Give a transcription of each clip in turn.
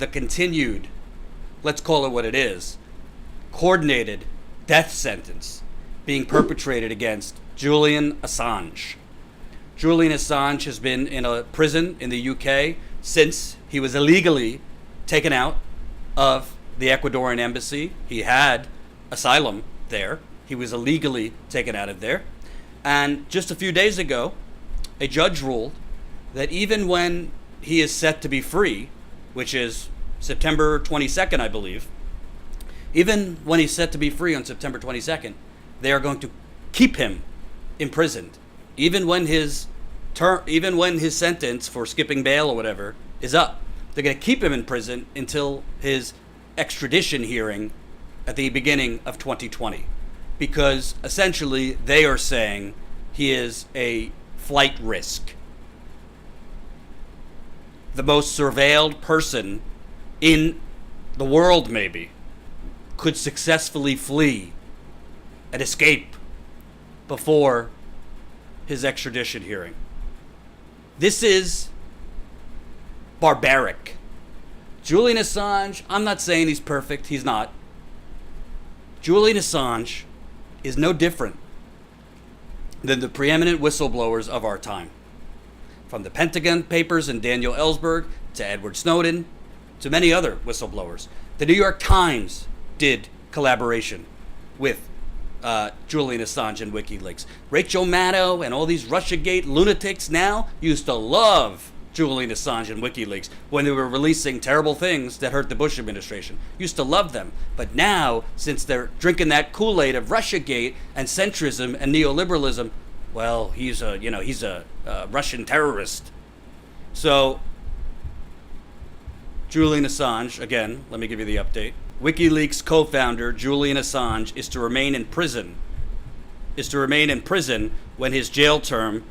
the continued, let's call it what it is, coordinated death sentence being perpetrated against Julian Assange. Julian Assange has been in a prison in the UK since he was illegally taken out of the Ecuadorian embassy. He had asylum there. He was illegally taken out of there. And just a few days ago, a judge ruled that even when he is set to be free, which is September 22nd, I believe, even when he's set to be free on September 22nd, they are going to keep him imprisoned, even when his sentence for skipping bail or whatever is up. They're going to keep him in prison until his extradition hearing at the beginning of 2020, because essentially they are saying he is a flight risk. The most surveilled person in the world, maybe, could successfully flee and escape before his extradition hearing. This is barbaric. Julian Assange, I'm not saying he's perfect, he's not. Julian Assange is no different than the preeminent whistleblowers of our time. From the Pentagon Papers and Daniel Ellsberg to Edward Snowden to many other whistleblowers. The New York Times did collaboration with Julian Assange and WikiLeaks. Rachel Maddow and all these Russiagate lunatics now used to love Julian Assange and WikiLeaks when they were releasing terrible things that hurt the Bush administration. Used to love them. But now, since they're drinking that Kool-Aid of Russiagate and centrism and neoliberalism, well, he's a Russian terrorist. So, Julian Assange, again, let me give you the update. WikiLeaks co-founder Julian Assange is to remain in prison when his jail term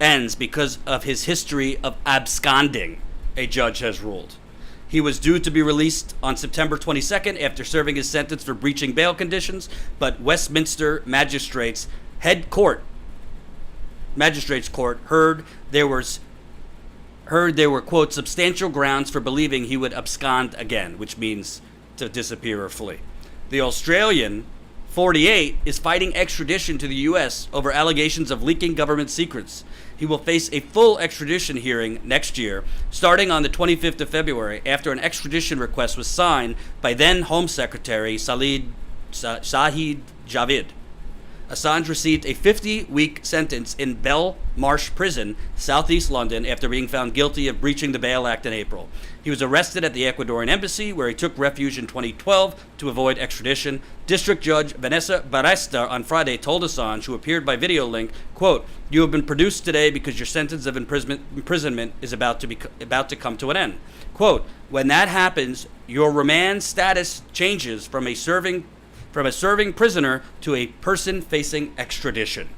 ends because of his history of absconding, a judge has ruled. He was due to be released on September 22nd after serving his sentence for breaching bail conditions, but Westminster Magistrates Court heard there were, quote, substantial grounds for believing he would abscond again, which means to disappear or flee. The Australian, 48, is fighting extradition to the U.S. over allegations of leaking government secrets. He will face a full extradition hearing next year, starting on the 25th of February, after an extradition request was signed by then Home Secretary Shahid Javid. Assange received a 50-week sentence in Belmarsh Prison, southeast London, after being found guilty of breaching the Bail Act in April. He was arrested at the Ecuadorian embassy, where he took refuge in 2012 to avoid extradition. District Judge Vanessa Baresta on Friday told Assange, who appeared by video link, quote, "You have been produced today because your sentence of imprisonment is about to come to an end." Quote, "When that happens, your remand status changes from a serving prisoner to a person facing extradition."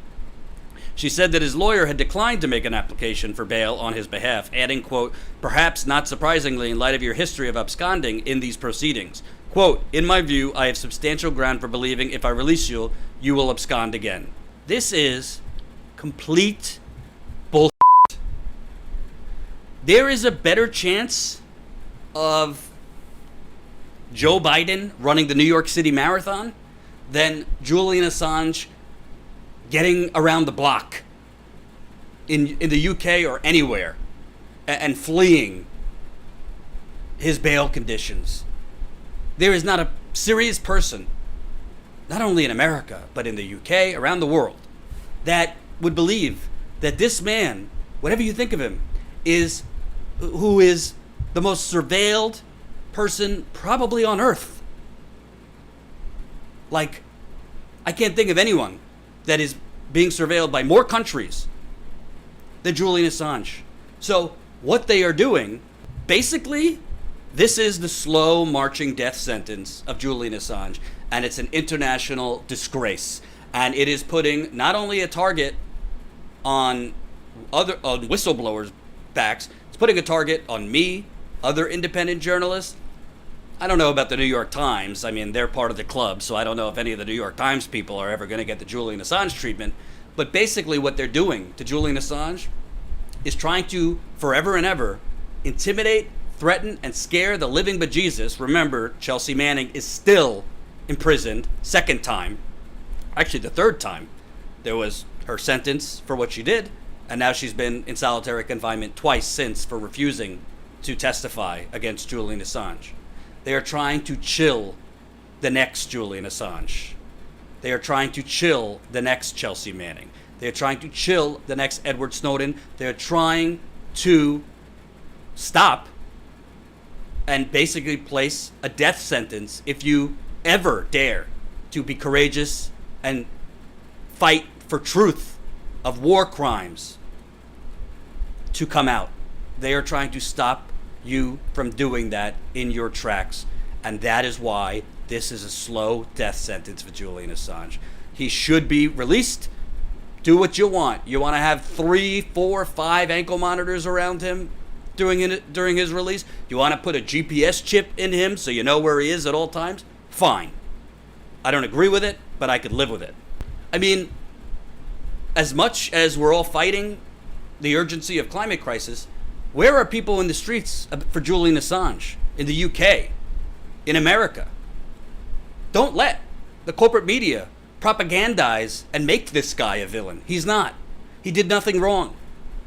She said that his lawyer had declined to make an application for bail on his behalf, adding, quote, "Perhaps not surprisingly in light of your history of absconding in these proceedings. Quote, in my view, I have substantial ground for believing if I release you, you will abscond again." This is complete bullshit. There is a better chance of Joe Biden running the New York City Marathon than Julian Assange getting around the block in the UK or anywhere and fleeing his bail conditions. There is not a serious person, not only in America, but in the UK, around the world, that would believe that this man, whatever you think of him, who is the most surveilled person probably on earth. Like, I can't think of anyone that is being surveilled by more countries than Julian Assange. So what they are doing, basically, this is the slow marching death sentence of Julian Assange, and it's an international disgrace. And it is putting not only a target on whistleblowers' backs, it's putting a target on me, other independent journalists. I don't know about the New York Times. I mean, they're part of the club, so I don't know if any of the New York Times people are ever going to get the Julian Assange treatment. But basically what they're doing to Julian Assange is trying to, forever and ever, intimidate, threaten and scare the living bejesus. Remember, Chelsea Manning is still imprisoned, second time. Actually, the third time. There was her sentence for what she did, and now she's been in solitary confinement twice since for refusing to testify against Julian Assange. They are trying to chill the next Julian Assange. They are trying to chill the next Chelsea Manning. They are trying to chill the next Edward Snowden. They are trying to stop and basically place a death sentence if you ever dare to be courageous and fight for truth of war crimes to come out. They are trying to stop you from doing that in your tracks. And that is why this is a slow death sentence for Julian Assange. He should be released. Do what you want. You want to have 3, 4, 5 ankle monitors around him during his release? You want to put a GPS chip in him so you know where he is at all times? Fine. I don't agree with it, but I could live with it. I mean, as much as we're all fighting the urgency of climate crisis, where are people in the streets for Julian Assange? In the UK? In America? Don't let the corporate media propagandize and make this guy a villain. He's not. He did nothing wrong.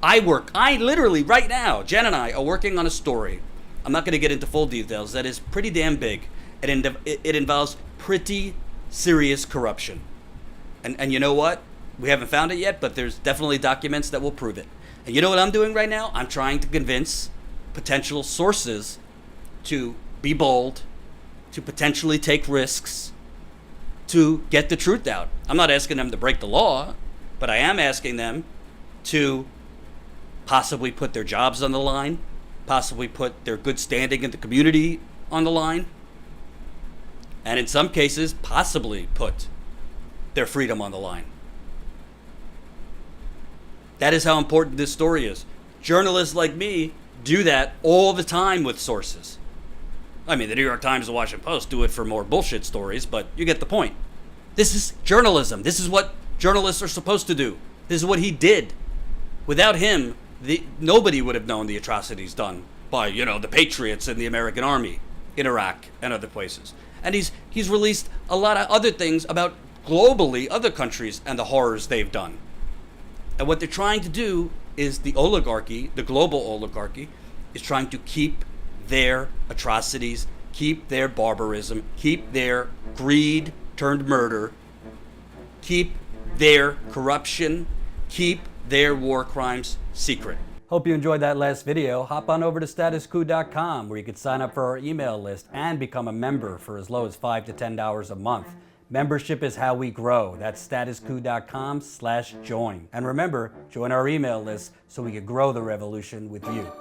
I literally, right now, Jen and I are working on a story. I'm not going to get into full details. That is pretty damn big. It involves pretty serious corruption. And you know what? We haven't found it yet, but there's definitely documents that will prove it. And you know what I'm doing right now? I'm trying to convince potential sources to be bold, to potentially take risks, to get the truth out. I'm not asking them to break the law, but I am asking them to possibly put their jobs on the line, possibly put their good standing in the community on the line, and in some cases, possibly put their freedom on the line. That is how important this story is. Journalists like me do that all the time with sources. I mean, the New York Times and the Washington Post do it for more bullshit stories, but you get the point. This is journalism. This is what journalists are supposed to do. This is what he did. Without him, nobody would have known the atrocities done by, the patriots in the American army in Iraq and other places. And he's released a lot of other things about globally other countries and the horrors they've done. And what they're trying to do is the oligarchy, the global oligarchy, is trying to keep their atrocities, keep their barbarism, keep their greed turned murder, keep their corruption, keep their war crimes secret. Hope you enjoyed that last video. Hop on over to statusquo.com where you can sign up for our email list and become a member for as low as $5 to $10 a month. Membership is how we grow. That's statusquo.com/join. And remember, join our email list so we can grow the revolution with you.